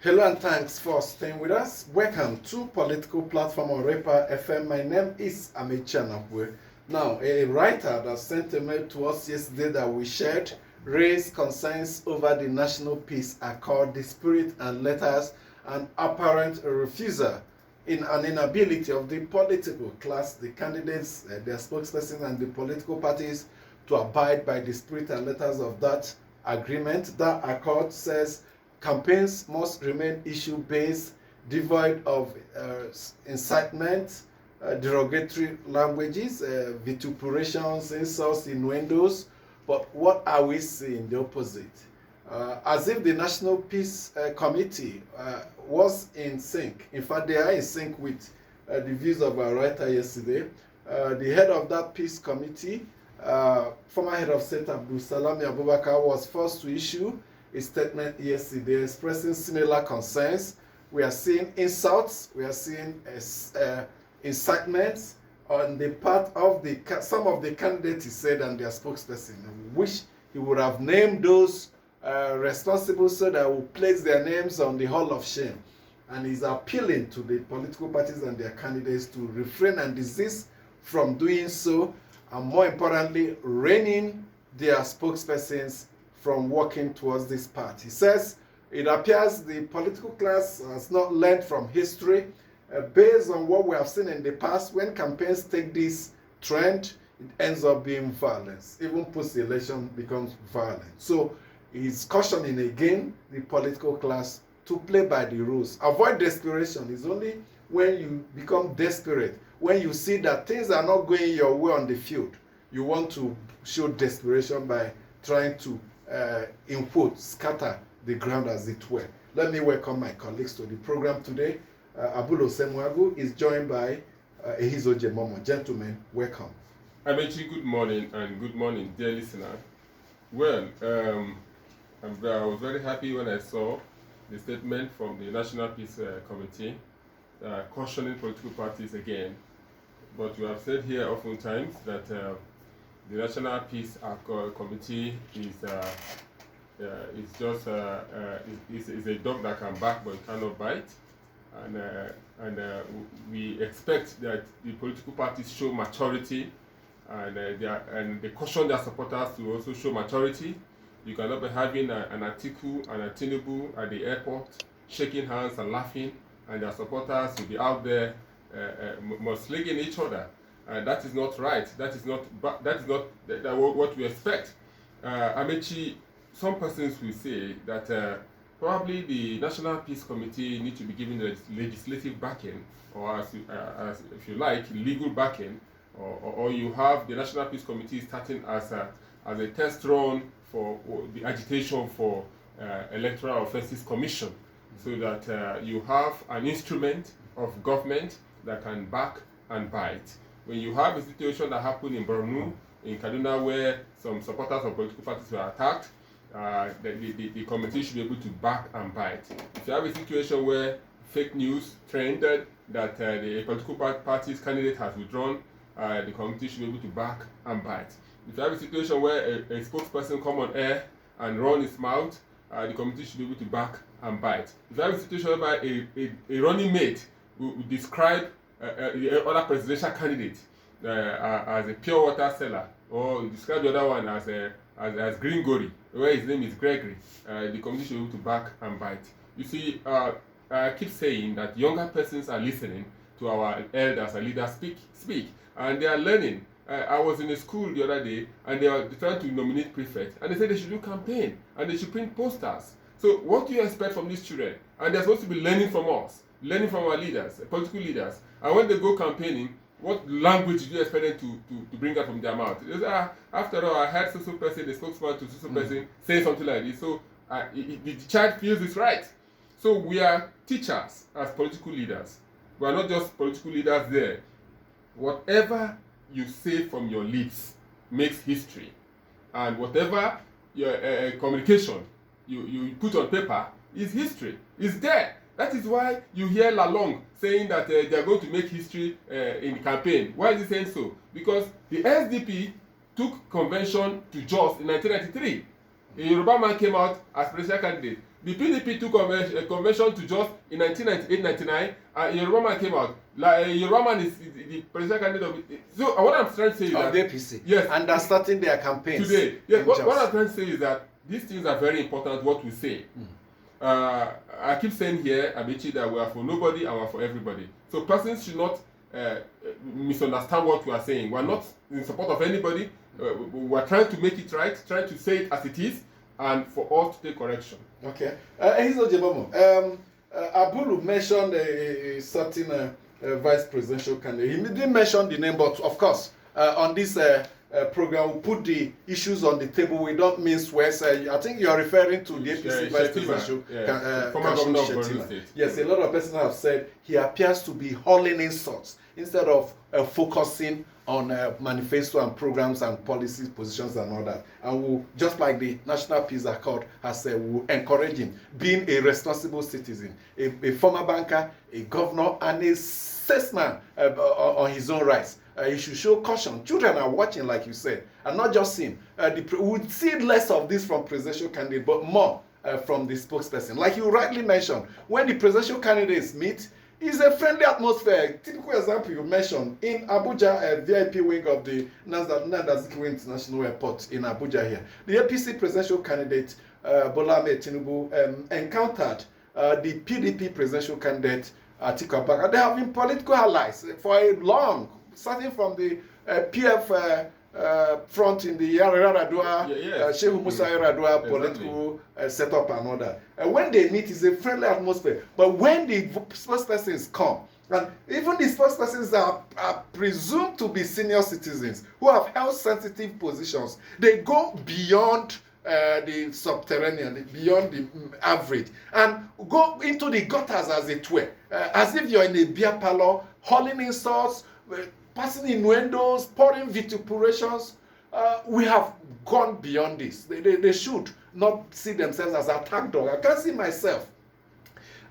Hello and thanks for staying with us. Welcome to Political Platform on Raypower FM. My name is Amechi Anabwe. Now, a writer that sent a mail to us yesterday that we shared raised concerns over the National Peace Accord, the spirit and letters, and apparent refusal in an inability of the political class, the candidates, their spokespersons, and the political parties to abide by the spirit and letters of that agreement. That accord says campaigns must remain issue-based, devoid of incitement, derogatory languages, vituperations, insults, innuendos. But what are we seeing? The opposite. As if the National Peace Committee was in sync. In fact, they are in sync with the views of our writer yesterday. The head of that peace committee, former head of state Abdul Salami Abubakar, was forced to issue a statement yesterday expressing similar concerns. We are seeing insults, we are seeing incitements on the part of some of the candidates, he said, and their spokesperson, which he would have named those responsible so that will place their names on the Hall of Shame. And he's appealing to the political parties and their candidates to refrain and desist from doing so, and more importantly, reining their spokespersons from working towards this path. He says it appears the political class has not learned from history. Based on what we have seen in the past, when campaigns take this trend, it ends up being violence. Even post-election becomes violent. So he's cautioning again the political class to play by the rules. Avoid desperation. It's only when you become desperate, when you see that things are not going your way on the field, you want to show desperation by trying to in quotes, scatter the ground as it were. Let me welcome my colleagues to the program today. Abulo Semwagu is joined by Ehizo Jemomo. Gentlemen, welcome. Amechi, good morning, and good morning, dear listener. Well, I was very happy when I saw the statement from the National Peace Committee cautioning political parties again. But we have said here oftentimes that the National Peace Committee is a dog that can bark but it cannot bite, and we expect that the political parties show maturity, and they caution their supporters to also show maturity. You cannot be having an Atiku and a Tinubu at the airport shaking hands and laughing, and their supporters will be out there mudslinging each other. That is not right. That is not what we expect. Amechi, some persons will say that probably the National Peace Committee need to be given legislative backing, or as if you like, legal backing, or you have the National Peace Committee starting as a test run for the agitation for Electoral Offences Commission, so that you have an instrument of government that can back and bite. When you have a situation that happened in Borno, in Kaduna, where some supporters of political parties were attacked, the committee should be able to back and bite. If you have a situation where fake news trended that the political party's candidate has withdrawn, the committee should be able to back and bite. If you have a situation where a spokesperson come on air and run his mouth, the committee should be able to back and bite. If you have a situation whereby a running mate will describe the other presidential candidate as a pure water seller, or describe the other one as Gringory, where his name is Gregory, the committee should be able to back and bite. You see, I keep saying that younger persons are listening to our elders and leaders speak, and they are learning. I was in a school the other day, and they were trying to nominate prefects, and they said they should do campaign, and they should print posters. So what do you expect from these children? And they're supposed to be learning from us, learning from our leaders, political leaders. And when they go campaigning, what language do you expect them to bring out from their mouth? After all, I heard so person, the spokesman to so person, say something like this. So the child feels it's right. So we are teachers as political leaders. We are not just political leaders there. Whatever you say from your lips makes history. And whatever your communication you put on paper is history. It's there. That is why you hear Lalong saying that they are going to make history in the campaign. Why is he saying so? Because the SDP took convention to Jos in 1993. A Yoruba man came out as presidential candidate. The PDP took a convention to just in 1998-99, Yoruba man came out. Like Yoruba man is the presidential candidate of it. So what I'm trying to say is that the APC. Yes, and they're starting their campaigns today. Yes, what I'm trying to say is that these things are very important. What we say. I keep saying here, Abichi, that we are for nobody and we are for everybody. So persons should not misunderstand what we are saying. We are not in support of anybody. We are trying to make it right, trying to say it as it is, and for us to take correction. Okay. Abulu mentioned a certain vice presidential candidate. He didn't mention the name, but of course, on this program, we put the issues on the table. We don't mince words. I think you are referring to the APC vice presidential former governor of Borno State. Yes, a lot of persons have said he appears to be hurling insults instead of focusing on manifesto and programs and policies, positions and all that. And we'll, just like the National Peace Accord has said, we'll encourage him being a responsible citizen, a former banker, a governor, and a statesman on his own rights. He should show caution. Children are watching, like you said, and not just him. We'll see less of this from presidential candidate, but more from the spokesperson. Like you rightly mentioned, when the presidential candidates meet, it's a friendly atmosphere. Typical example you mentioned in Abuja, VIP wing of the Nnamdi International Airport in Abuja here. The APC presidential candidate Bola Ahmed Tinubu encountered the PDP presidential candidate Atiku Abubakar. They have been political allies for a long, starting from the PF front in the Yar'Adua, Shehu Musa Yar'Adua political setup and all that. And when they meet, it's a friendly atmosphere. But when the spokespersons come, and even the spokespersons are presumed to be senior citizens who have held sensitive positions, they go beyond the subterranean, beyond the average, and go into the gutters as it were, as if you're in a beer parlor, hurling insults, passing innuendos, pouring vituperations. We have gone beyond this. They should not see themselves as attack dog. I can't see myself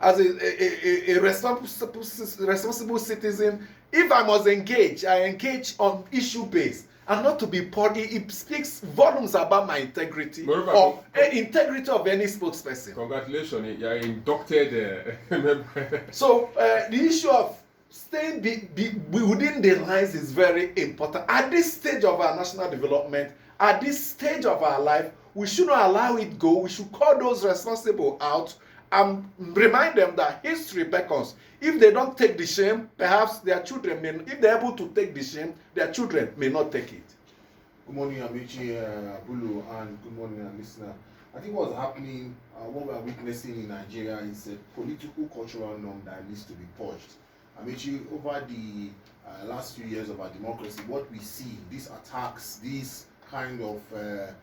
as a responsible citizen. If I must engage, I engage on issue base and not to be party. It speaks volumes about my integrity or integrity of any spokesperson. Congratulations, you are inducted. So the issue of staying within the lines is very important. At this stage of our national development, at this stage of our life, we should not allow it go. We should call those responsible out and remind them that history beckons. If they don't take the shame, perhaps their children may, if they're able to take the shame, their children may not take it. Good morning, Amici, Bulu, and good morning, listener. I think what's happening, what we're witnessing in Nigeria is a political cultural norm that needs to be purged. Amici, over the last few years of our democracy, what we see, these attacks, this kind of, the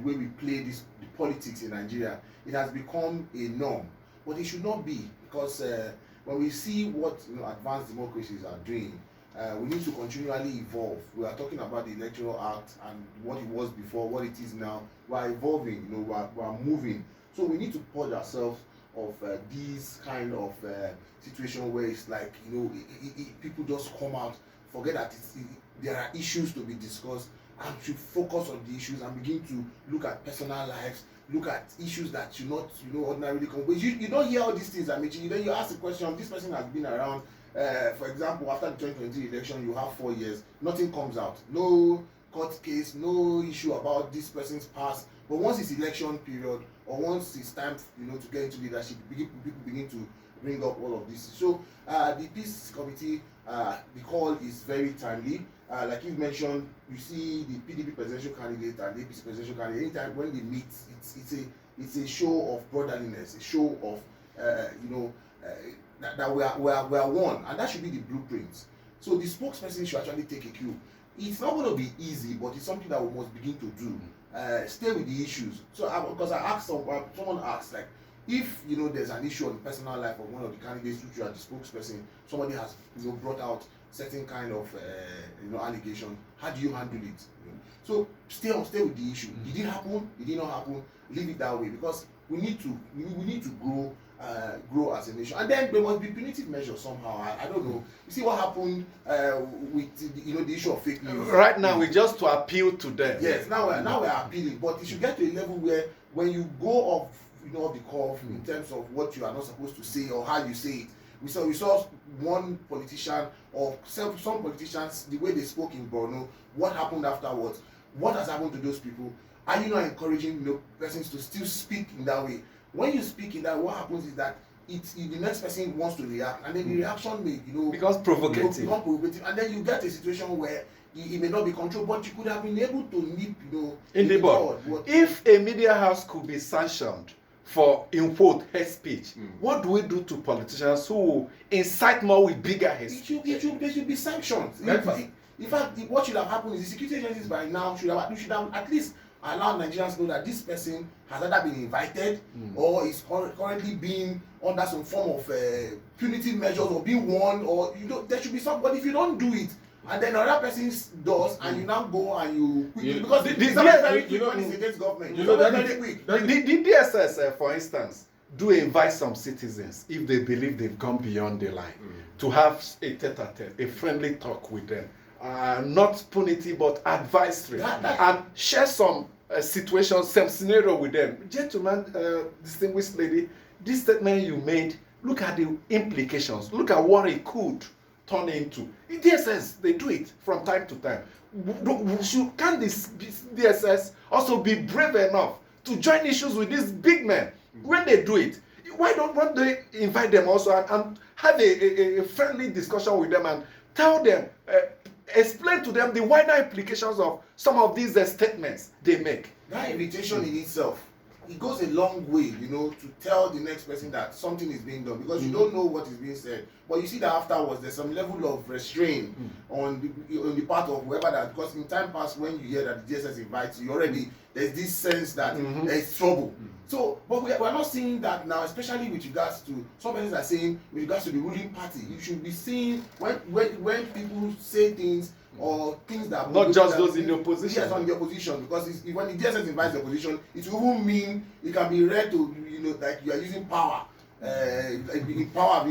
way we play the politics in Nigeria, it has become a norm. But it should not be, because when we see what advanced democracies are doing, we need to continually evolve. We are talking about the Electoral Act and what it was before, what it is now. We are evolving, we are moving. So we need to purge ourselves of these kind of situation where it's like, people just come out, forget that there are issues to be discussed, and should focus on the issues and begin to look at personal lives, look at issues that you not ordinarily come with. You don't hear all these things, Amici. Then you ask the question, this person has been around, for example, after the 2020 election, you have 4 years, nothing comes out, no court case, no issue about this person's past. But once it's election period, or once it's time, to get into leadership, people begin to bring up all of this. So the Peace Committee, the call is very timely. Like you mentioned, you see the PDP presidential candidate and the APC presidential candidate. Anytime when they meet, it's a show of brotherliness, a show of that we are one, and that should be the blueprint. So the spokesperson should actually take a cue. It's not going to be easy, but it's something that we must begin to do. Stay with the issues. So because I asked someone asked, like, if there's an issue on the personal life of one of the candidates which you are the spokesperson, somebody has brought out certain kind of allegation, how do you handle it? So stay with the issue. Did it happen? Did it not happen? Leave it that way, because we need to grow as a nation. And then there must be punitive measures somehow. I don't know. You see what happened with the issue of fake news. Right now, we just to appeal to them. Yes, now we're appealing, but it should get to a level where when you go off of the curve in terms of what you are not supposed to say or how you say it. We saw one politician or some politicians, the way they spoke in Borno, what happened afterwards, what has happened to those people. Are you not encouraging persons to still speak in that way? When you speak in that, what happens is that the next person wants to react, and then the reaction may becomes provocative. Become provocative, and then you get a situation where it may not be controlled, but you could have been able to nip in the bud. If a media house could be sanctioned for, in quote, hate speech, what do we do to politicians who incite more with bigger hate speech? They should be sanctioned. In fact, what should have happened is the security agencies by now should have at least allowed Nigerians to know that this person has either been invited or is currently being under some form of punitive measures or being warned, or there should be some. But if you don't do it, and then another person does, and you now go and you quickly, because it's very quick when it's against government. Very quick. The DSS, for instance, do invite some citizens if they believe they've gone beyond the line to have a tete-a-tete, a friendly talk with them. Not punity but advisory, and share some situations, some scenario with them. Gentlemen, distinguished lady, this statement you made, look at the implications, look at what it could turn into. In DSS, they do it from time to time. Can this DSS also be brave enough to join issues with these big men? When they do it, why don't they invite them also and have a friendly discussion with them and tell them, explain to them the wider implications of some of these statements they make? That invitation in itself, it goes a long way, to tell the next person that something is being done, because you don't know what is being said. But you see that afterwards, there's some level of restraint on the part of whoever that, because in time past, when you hear that the DSS invites you, already there's this sense that there's trouble. So, but we're not seeing that now, especially with regards to, some persons are saying, with regards to the ruling party, you should be seeing when people say things or things that not just those in the opposition. Yes, on the opposition, because when the DSS invites the opposition, it will mean it can be read to like you are using power. Power.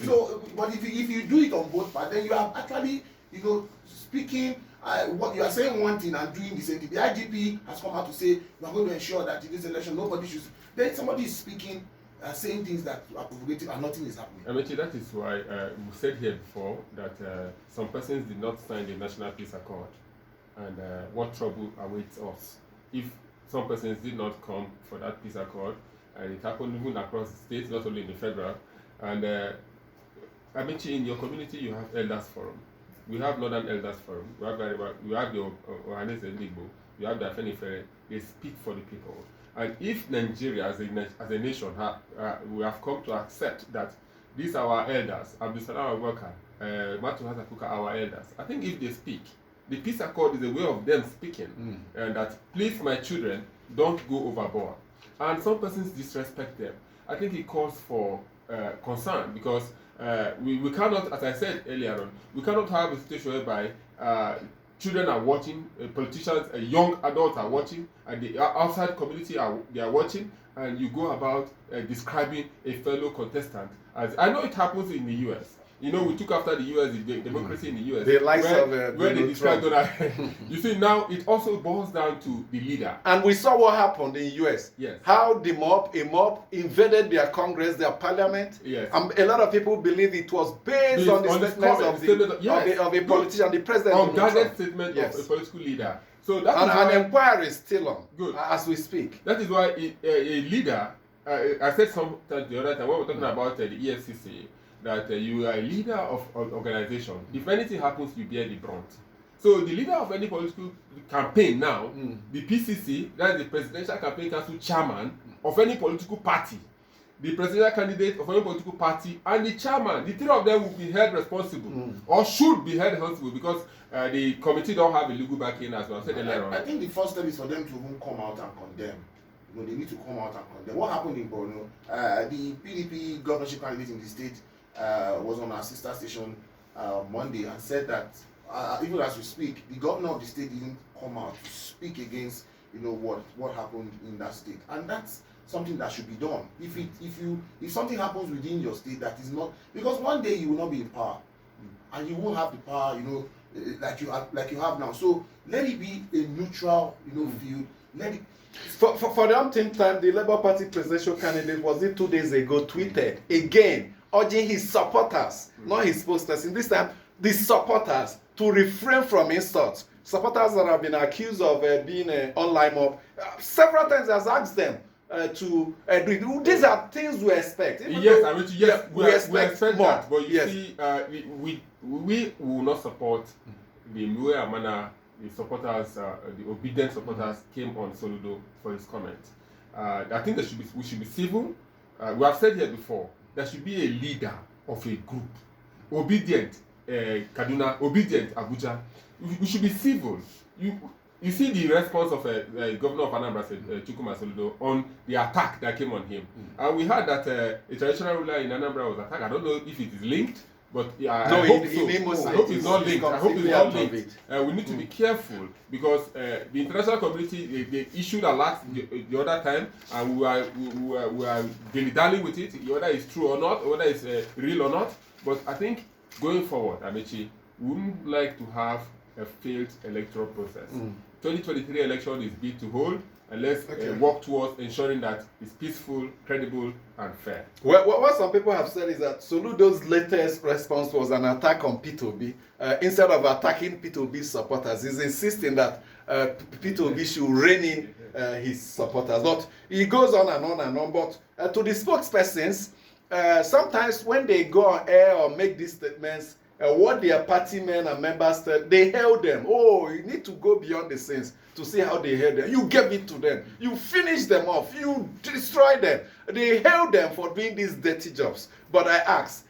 So, but if you do it on both parts, then you are actually speaking. What you are saying one thing and doing the same thing. The IGP has come out to say we are going to ensure that in this election nobody should. Then somebody is speaking. Saying things that are provocative and nothing is happening. Amechi, that is why we said here before that some persons did not sign the National Peace Accord, and what trouble awaits us if some persons did not come for that peace accord, and it happened even across the states, not only in the federal. And Amechi, in your community you have Elders Forum, we have Northern Elders Forum, we have the Ohanes Eligbo, we have the Afenifere. They speak for the people. And if Nigeria as a nation we have come to accept that these are our elders, Abdulsalam Abubakar, Matu Hasakuka, our elders, I think if they speak, the peace accord is a way of them speaking, and that please my children, don't go overboard. And some persons disrespect them. I think it calls for concern, because we cannot, as I said earlier on, we cannot have a situation whereby children are watching, politicians, young adults are watching, and the outside community they are watching, and you go about describing a fellow contestant as, I know it happens in the US. We took after the US, the democracy in the US. The likes of where they described Donald. You see, now it also boils down to the leader. And we saw what happened in the US. Yes. How a mob invaded their Congress, their parliament. Yes. A lot of people believe it was based on the statements of a politician, the president. Unguarded statement of a political leader. So that an inquiry is still on. Good. As we speak. That is why a leader, I said sometime the other time when we were talking about the EFCC, that you are a leader of an organization. If anything happens, you bear the brunt. So the leader of any political campaign now, the PCC, that's the Presidential Campaign Council chairman of any political party, the presidential candidate of any political party, and the chairman, the three of them will be held responsible, or should be held responsible, because the committee don't have a legal backing, as well. I think the first step is for them to even come out and condemn. They need to come out and condemn. What happened in Borno? The PDP governorship candidate in the state was on our sister station Monday and said that even as we speak, the governor of the state didn't come out to speak against what happened in that state, and that's something that should be done. If something happens within your state that is not, because one day you will not be in power, and you won't have the power like you have now. So let it be a neutral field. let it. For the umpteenth time, the Labour Party presidential candidate, was it 2 days ago, tweeted again, urging his supporters, not his spokesperson, this time the supporters, to refrain from insults. Supporters that have been accused of being online mob. Several times has asked them to do. These are things we expect. Yes, I mean, yes, we expect more. that. But you Yes. see, we will not support the way and manner the supporters, the obedient supporters, came on Soludo for his comment. I think we should be civil. We have said here before, there should be a leader of a group. Obedient Kaduna, obedient Abuja. We should be civil. You see the response of Governor of Anambra, Chukwuma Soludo, on the attack that came on him. And we heard that a traditional ruler in Anambra was attacked. I don't know if it is linked, but I hope it's not linked. I hope it's not linked. We need to be careful because the international community, they issued alerts the other time, and we are dilly-dallying with it, whether it's true or not, whether it's real or not. But I think going forward, Amechi, we wouldn't like to have a failed electoral process. 2023 election is big to hold, and let's work towards ensuring that it's peaceful, credible, and fair. Well, what some people have said is that Soludo's latest response was an attack on P2B. Instead of attacking P2B's supporters, he's insisting that P2B should rein in his supporters. But he goes on and on and on. But to the spokespersons, sometimes when they go on air or make these statements, what their party men and members said, they held them. Oh, you need to go beyond the scenes to see how they held them. You gave it to them. You finished them off. You destroyed them. They held them for doing these dirty jobs. But I ask,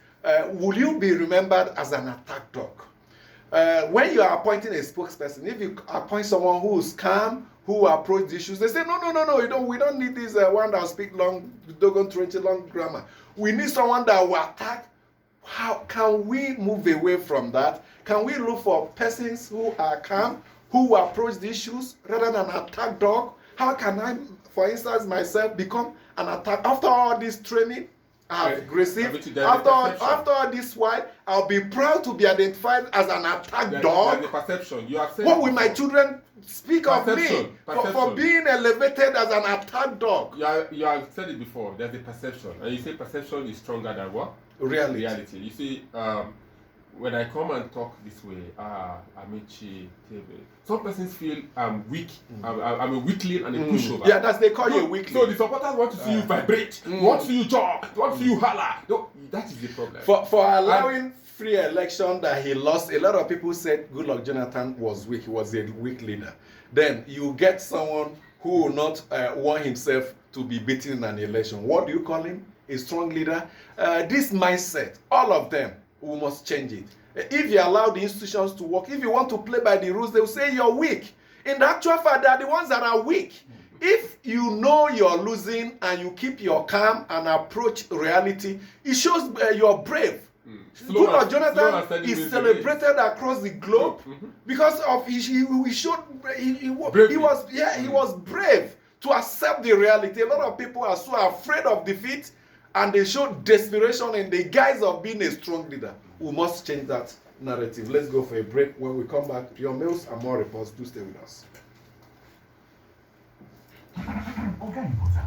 will you be remembered as an attack dog? When you are appointing a spokesperson, if you appoint someone who is calm, who approach the issues, they say, no, we don't need this one that will speak long, dogon trench, long grammar. We need someone that will attack. How can we move away from that? Can we look for persons who are calm, who approach the issues rather than an attack dog? How can I, for instance, myself become an attack? After all this training I've received, after all this while, I'll be proud to be identified as an attack dog. There's a perception. You have said what will my children speak of me for being elevated as an attack dog? You have said it before. There's a perception, and you say perception is stronger than what? Reality. You see, when I come and talk this way, Amici, some persons feel I'm weak. I'm a weakling and a pushover. Yeah, they call you a weakling. So the supporters want to see you vibrate, want to see you jog, want to see you holler. No, that is the problem. For allowing free election that he lost, a lot of people said Goodluck Jonathan was weak. He was a weak leader. Then you get someone who will not want himself to be beaten in an election. What do you call him? A strong leader. This mindset, all of them, we must change it. If you allow the institutions to work, if you want to play by the rules, they will say you're weak. In the actual fact, they are the ones that are weak. If you know you're losing and you keep your calm and approach reality, it shows you're brave. Goodluck Jonathan is celebrated across the globe because of he was brave to accept the reality. A lot of people are so afraid of defeat, and they show desperation in the guise of being a strong leader. We must change that narrative. Let's go for a break. When we come back, your mails and more reports. Do stay with us.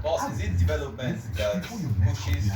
Boss, is it development that pushes